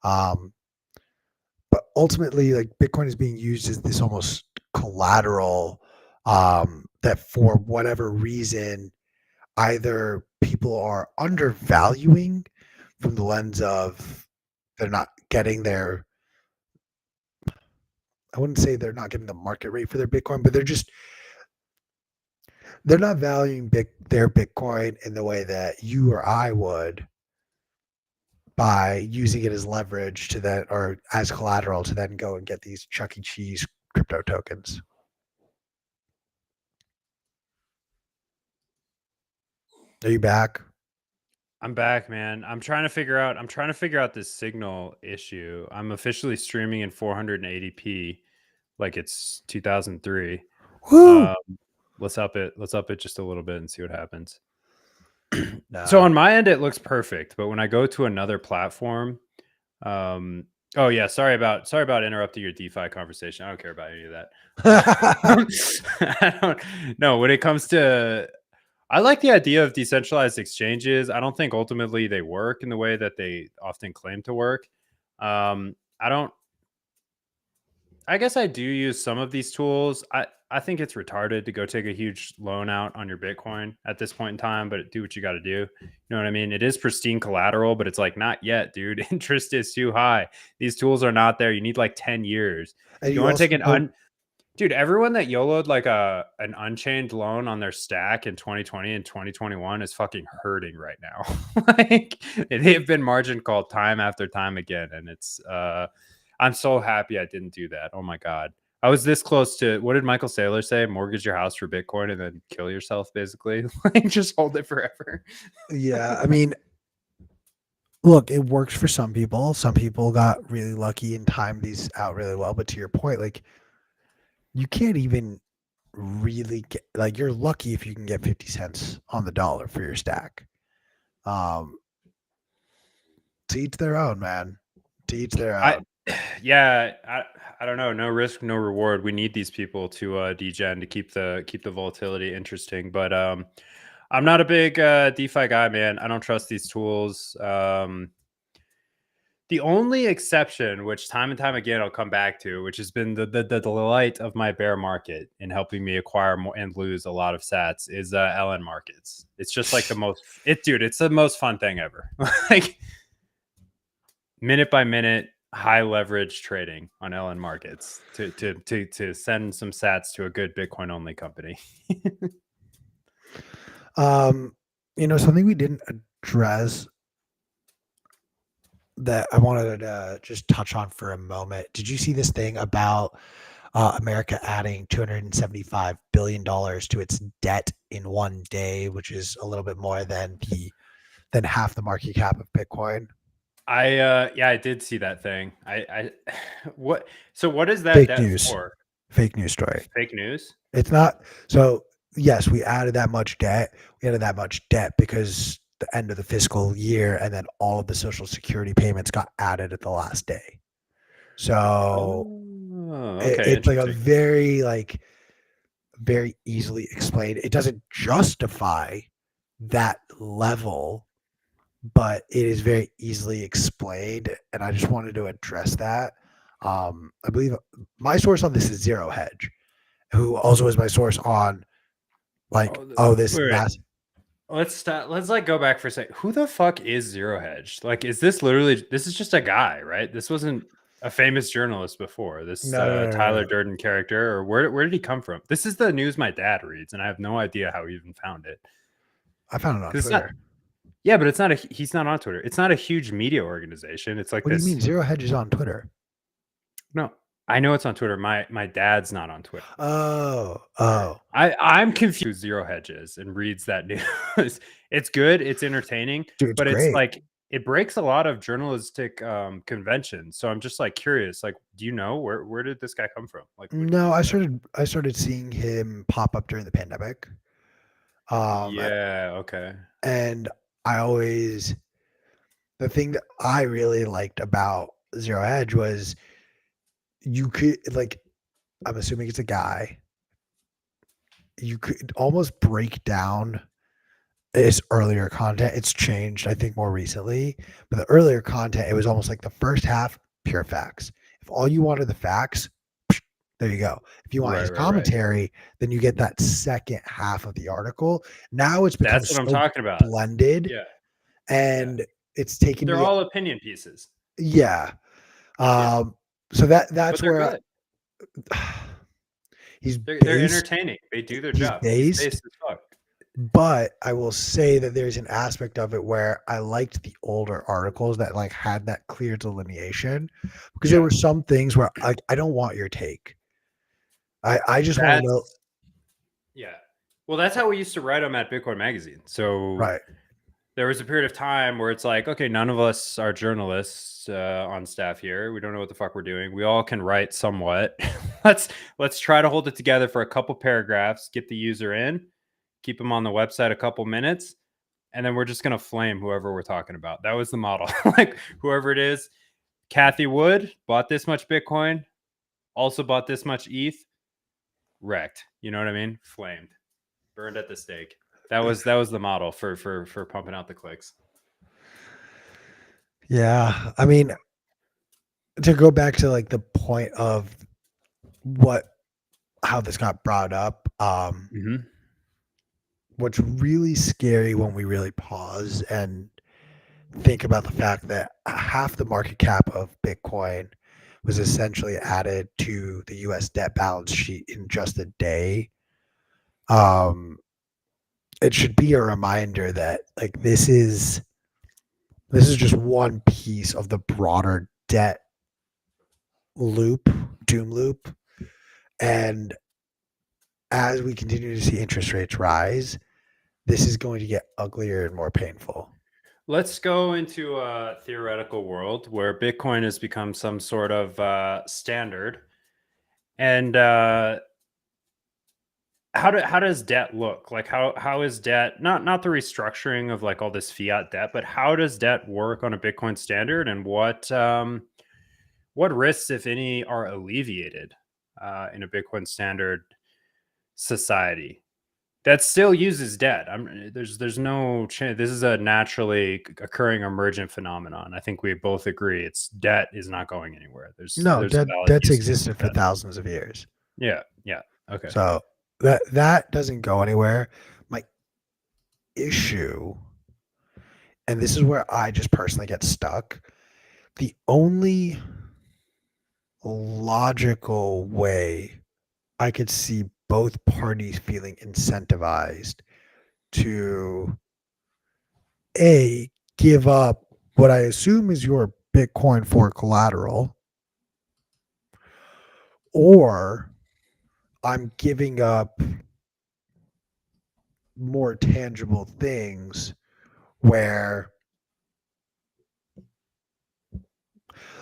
But ultimately, like Bitcoin is being used as this almost collateral that for whatever reason, either people are undervaluing from the lens of they're not getting their, I wouldn't say they're not getting the market rate for their Bitcoin, but they're just they're not valuing their Bitcoin in the way that you or I would by using it as leverage to then or as collateral to then go and get these Chuck E. Cheese crypto tokens. Are you back? I'm back, man. I'm trying to figure out this signal issue. I'm officially streaming in 480p like it's 2003. Woo! Um, let's up it just a little bit and see what happens. So No. on my end it looks perfect, but when I go to another platform, oh yeah, sorry about interrupting your DeFi conversation. I don't care about any of that. I don't know when it comes to I like the idea of decentralized exchanges. I don't think ultimately they work in the way that they often claim to work. I don't. I guess I do use some of these tools. I think it's retarded to go take a huge loan out on your Bitcoin at this point in time, but do what you got to do. You know what I mean? It is pristine collateral, but it's like not yet, dude. Interest is too high. These tools are not there. You need like 10 years. And You you want to also take don't. dude, everyone that YOLO'd like an unchained loan on their stack in 2020 and 2021 is fucking hurting right now. Like they've been margin called time after time again. And it's I'm so happy I didn't do that. Oh my God. I was this close to what did Michael Saylor say? Mortgage your house for Bitcoin and then kill yourself, basically. Like just hold it forever. Yeah, I mean, look, it works for some people. Some people got really lucky and timed these out really well. But to your point, like you can't even really get like you're lucky if you can get 50 cents on the dollar for your stack. Um, to each their own, man. To each their I own. yeah, I don't know. No risk, no reward. We need these people to degen to keep the volatility interesting. But I'm not a big DeFi guy, man. I don't trust these tools. The only exception, which time and time again I'll come back to, which has been the delight of my bear market in helping me acquire more and lose a lot of sats, is LN markets. It's just like the most dude. It's the most fun thing ever. Like minute by minute, high leverage trading on LN markets to send some sats to a good Bitcoin only company. Something we didn't address that I wanted to just touch on for a moment. Did you see this thing about America adding $275 billion to its debt in one day, which is a little bit more than half the market cap of Bitcoin? I did see that thing. I what so what is that Fake debt news. for? Fake news story. Fake news? It's not. So yes, we added that much debt. We added that much debt because the end of the fiscal year, and then all of the Social Security payments got added at the last day. So Oh, okay, it's like a interesting. very easily explained. It doesn't justify that level, but it is very easily explained, and I just wanted to address that. I believe my source on this is Zero Hedge, who also is my source on this Wait, mass. let's stop. Let's like go back for a sec. Who the fuck is Zero Hedge? Like, is this literally? This is just a guy, right? This wasn't a famous journalist before. This No, no, no, no, Tyler no. Durden character, or where did he come from? This is the news my dad reads, and I have no idea how he even found it. I found it on Because it's not. Twitter. Yeah, but it's not a. He's not on Twitter. It's not a huge media organization. It's like What do you this. mean Zero Hedge is on Twitter? No, I know it's on Twitter. My dad's not on Twitter. Oh. I'm confused. Zero Hedges and reads that news. It's good. It's entertaining, Dude, it's but it's great. like it breaks a lot of journalistic conventions. So I'm just like curious. Like, do you know where did this guy come from? Like, No, I started seeing him pop up during the pandemic. Yeah. Okay. And I always the thing that I really liked about Zero Hedge was you could like I'm assuming it's a guy. You could almost break down his earlier content. It's changed, I think, more recently. But the earlier content, it was almost like the first half, pure facts. If all you wanted the facts, there you go. If you want his Right. commentary, then you get that second half of the article. Now it's become That's what I'm so talking about. blended, Yeah. Yeah. and it's taken They're me. all opinion pieces. Yeah. Yeah. So But that's they're where good. He's They're based. entertaining. They do their He's job. He's based. based as fuck. But I will say that there's an aspect of it where I liked the older articles that like had that clear delineation, because there Yeah. were some things where I don't want your take. I just want to know. That's yeah. Well, that's how we used to write them at Bitcoin Magazine. So Right. there was a period of time where it's like, okay, none of us are journalists on staff here. We don't know what the fuck we're doing. We all can write somewhat. let's try to hold it together for a couple paragraphs, get the user in, keep them on the website a couple minutes, and then we're just gonna flame whoever we're talking about. That was the model. Like whoever it is, Kathy Wood bought this much Bitcoin, also bought this much ETH, wrecked. You know what I mean? Flamed, burned at the stake. That was the model for pumping out the clicks. Yeah. I mean, to go back to like the point of how this got brought up, Mm-hmm. what's really scary when we really pause and think about the fact that half the market cap of Bitcoin was essentially added to the US debt balance sheet in just a day. It should be a reminder that like this is just one piece of the broader debt doom loop. And as we continue to see interest rates rise, this is going to get uglier and more painful. Let's go into a theoretical world where Bitcoin has become some sort of standard. And how does debt look? Like how is debt not the restructuring of like all this fiat debt, but how does debt work on a Bitcoin standard, and what risks, if any, are alleviated in a Bitcoin standard society that still uses debt? There's no chance. This is a naturally occurring emergent phenomenon. I think we both agree it's debt is not going anywhere. No, There's a valid debt's use case existed for for debt. thousands of years. Yeah, okay. So that doesn't go anywhere. My issue, and this is where I just personally get stuck, the only logical way I could see both parties feeling incentivized to give up what I assume is your Bitcoin for collateral, or I'm giving up more tangible things where,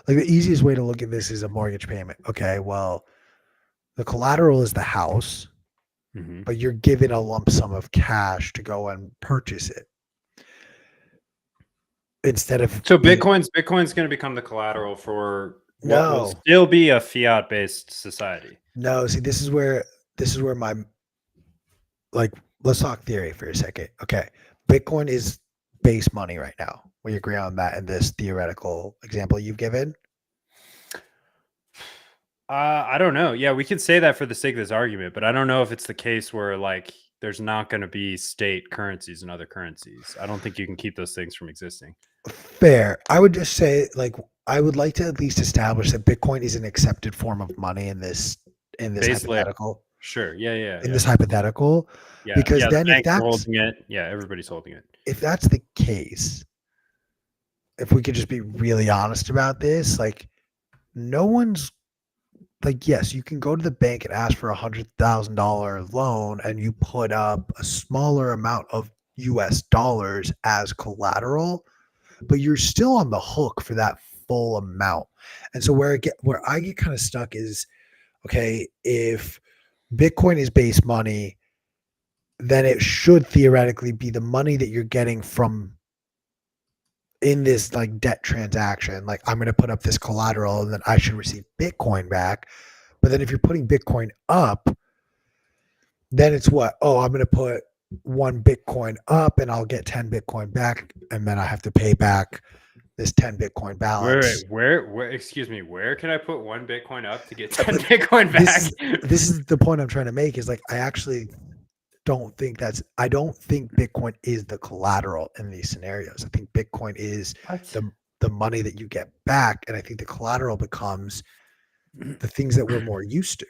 like, the easiest way to look at this is a mortgage payment. Okay, well, the collateral is the house, Mm-hmm. but you're given a lump sum of cash to go and purchase it instead of So being. Bitcoin's going to become the collateral for what will No, still be a fiat based society. no. See, this is where my, like, let's talk theory for a second. Okay, Bitcoin is base money right now. We agree on that in this theoretical example you've given. I don't know. Yeah, we could say that for the sake of this argument, but I don't know if it's the case where like there's not going to be state currencies and other currencies. I don't think you can keep those things from existing. Fair. I would just say, like, I would like to at least establish that Bitcoin is an accepted form of money in this Base layer. hypothetical. Sure. Yeah. In this hypothetical, Yeah. because Yeah. The then banks are holding it. Yeah. Everybody's holding it. if that's the case, if we could just be really honest about this, like, no one's like, yes, you can go to the bank and ask for $100,000 loan and you put up a smaller amount of US dollars as collateral, but you're still on the hook for that full amount. And so where I get kind of stuck is, okay, if Bitcoin is base money, then it should theoretically be the money that you're getting from in this like debt transaction. Like, I'm going to put up this collateral and then I should receive Bitcoin back. But then if you're putting Bitcoin up, then it's what? Oh, I'm going to put 1 Bitcoin up and I'll get 10 Bitcoin back. And then I have to pay back this 10 Bitcoin balance. Where, excuse me, where can I put 1 Bitcoin up to get 10 Bitcoin back? This is the point I'm trying to make, is like, I don't think Bitcoin is the collateral in these scenarios. I think Bitcoin is the money that you get back. And I think the collateral becomes the things that we're more used to.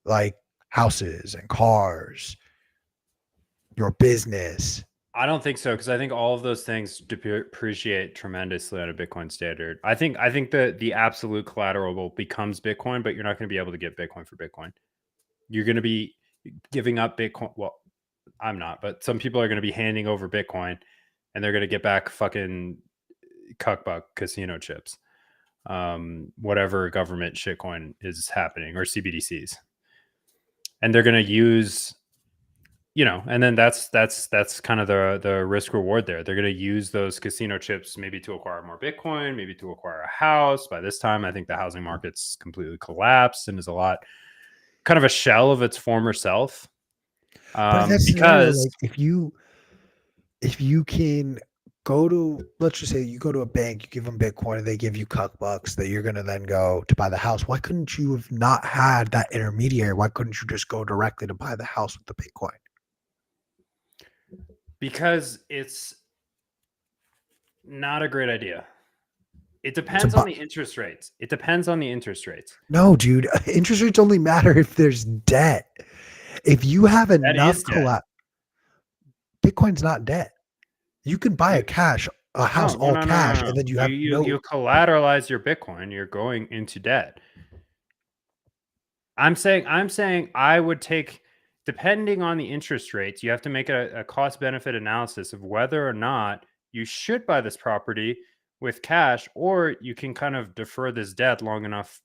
Like, houses and cars, your business. I don't think so, because I think all of those things depreciate tremendously on a Bitcoin standard. I think the absolute collateral becomes Bitcoin, but you're not going to be able to get Bitcoin for Bitcoin. You're going to be giving up Bitcoin. Well, I'm not, but some people are going to be handing over Bitcoin, and they're going to get back fucking cuckbuck casino chips, whatever government shitcoin is happening, or CBDCs, and they're going to use, and then that's kind of the risk reward there. They're going to use those casino chips maybe to acquire more Bitcoin, maybe to acquire a house. By this time, I think the housing market's completely collapsed and is a lot kind of a shell of its former self. But in that scenario, Because like if you can go to, let's just say you go to a bank, you give them Bitcoin, and they give you cuck bucks that you're gonna then go to buy the house. Why couldn't you have not had that intermediary? Why couldn't you just go directly to buy the house with the Bitcoin? because it's not a great idea. It To depends buy, on the interest rates. It depends on the interest rates. no, dude, interest rates only matter if there's debt. If you have That enough is debt. Bitcoin's not debt. You can buy You a house all cash, and then you have You collateralize your Bitcoin. You're going into debt. I'm saying I would take, depending on the interest rates, you have to make a cost benefit analysis of whether or not you should buy this property with cash, or you can kind of defer this debt long enough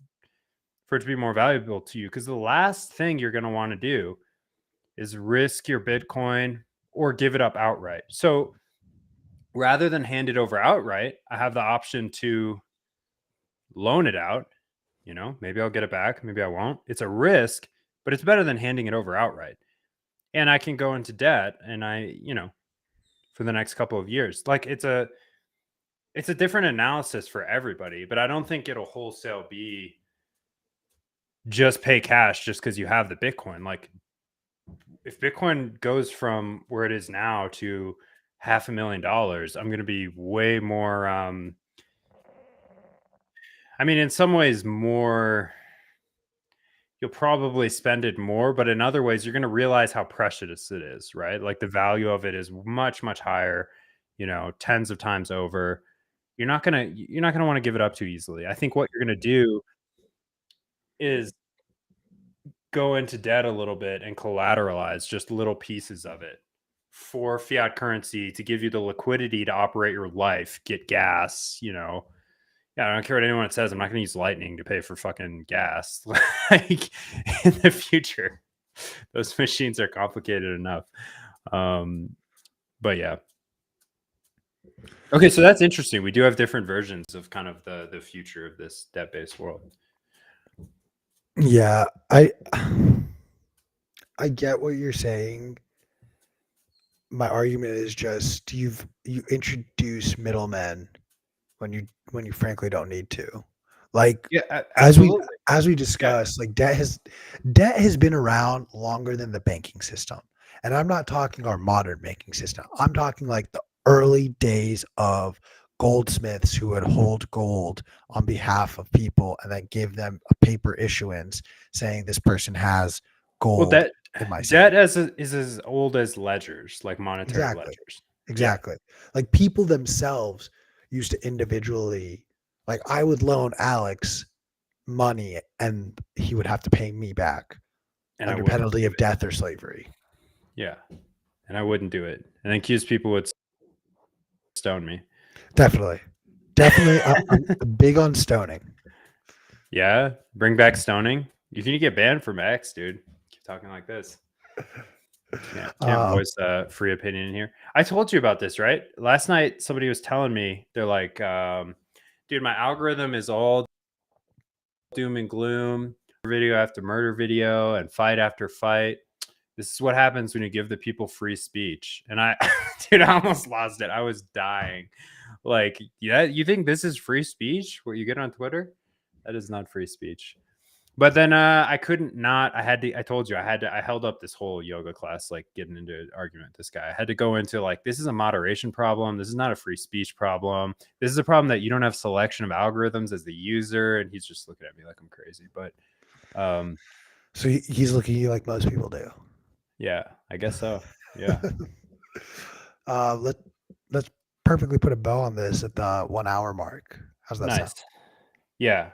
for it to be more valuable to you. Because the last thing you're going to want to do is risk your Bitcoin or give it up outright. So rather than hand it over outright, I have the option to loan it out. Maybe I'll get it back, maybe I won't. It's a risk, but it's better than handing it over outright. And I can go into debt, and for the next couple of years. Like, it's a different analysis for everybody, but I don't think it'll wholesale be just pay cash just because you have the Bitcoin. Like, if Bitcoin goes from where it is now to $500,000, I'm going to be way more, in some ways more, you'll probably spend it more, but in other ways, you're going to realize how precious it is, right? Like, the value of it is much, much higher, tens of times over. You're not going to want to give it up too easily. I think what you're going to do is go into debt a little bit and collateralize just little pieces of it for fiat currency to give you the liquidity to operate your life, get gas. Yeah, I don't care what anyone says. I'm not going to use Lightning to pay for fucking gas. Like, in the future, those machines are complicated enough. But yeah. Okay, so that's interesting. We do have different versions of kind of the future of this debt-based world. Yeah, I get what you're saying. My argument is just you introduce middlemen when you frankly don't need to. Like, Yeah, as we absolutely. discussed, like debt has been around longer than the banking system. And I'm not talking our modern banking system. I'm talking like the early days of goldsmiths who would hold gold on behalf of people and then give them a paper issuance saying this person has Well, gold debt in my debt safe. is as old as ledgers, like monetary Exactly. ledgers. Yeah. Exactly. Like people themselves used to individually, like I would loan Alex money and he would have to pay me back And I under wouldn't penalty do of it. death or slavery. Yeah. And I wouldn't do it. And accused people would stone me. Definitely. Definitely. I'm big on stoning. Yeah. Bring back stoning. You can get banned from X, dude. Keep talking like this. Can't voice free opinion here. I told you about this, right? Last night, somebody was telling me, they're like, dude, my algorithm is all doom and gloom, video after murder video and fight after fight. This is what happens when you give the people free speech. And dude, I almost lost it. I was dying. Like, yeah, you think this is free speech? What you get on Twitter? That is not free speech. But then I couldn't not. I told you I held up this whole yoga class, like getting into an argument with this guy. I had to go into like, this is a moderation problem. This is not a free speech problem. This is a problem that you don't have selection of algorithms as the user. And he's just looking at me like I'm crazy. But So he's looking at you like most people do. Yeah, I guess so. Yeah. Let let's perfectly put a bow on this at the 1 hour mark. How's that sound? Nice. Yeah.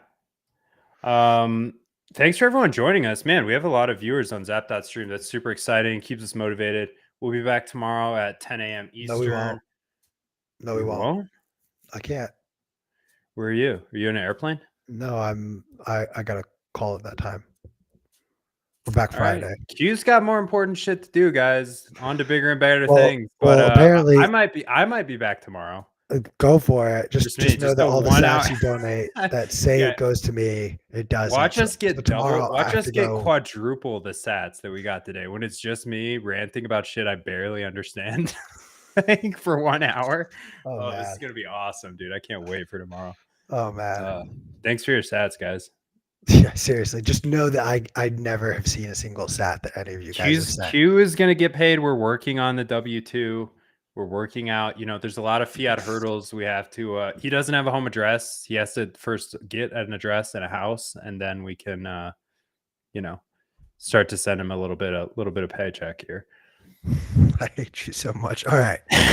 Um, thanks for everyone joining us. Man, we have a lot of viewers on Zap.stream. That's super exciting. Keeps us motivated. We'll be back tomorrow at 10 a.m. No, we won't. Eastern. No, we We won't. won't? I can't. Where are you? Are you in an airplane? No, I got a call at that time. We're back All right. Friday. Q's got more important shit to do, guys. On to bigger and better Well, things. But well, I apparently, might be back tomorrow. go for it. Just me, Just know just that a all the 1 hour. sats you donate that say Yeah. it goes to me, it doesn't. Watch So, us get tomorrow I watch have us to get go. quadruple the sats that we got today when it's just me ranting about shit I barely understand. Like for 1 hour. Oh This is man. gonna be awesome, dude. I can't wait for tomorrow. Oh man. Thanks for your sats, guys. Yeah, seriously. Just know that I never have seen a single sat that any of you guys have sent. Q is gonna get paid. We're working on the W-2. We're working out, there's a lot of fiat hurdles we have to he doesn't have a home address. He has to first get an address and a house, and then we can start to send him a little bit of paycheck here. I hate you so much. All right.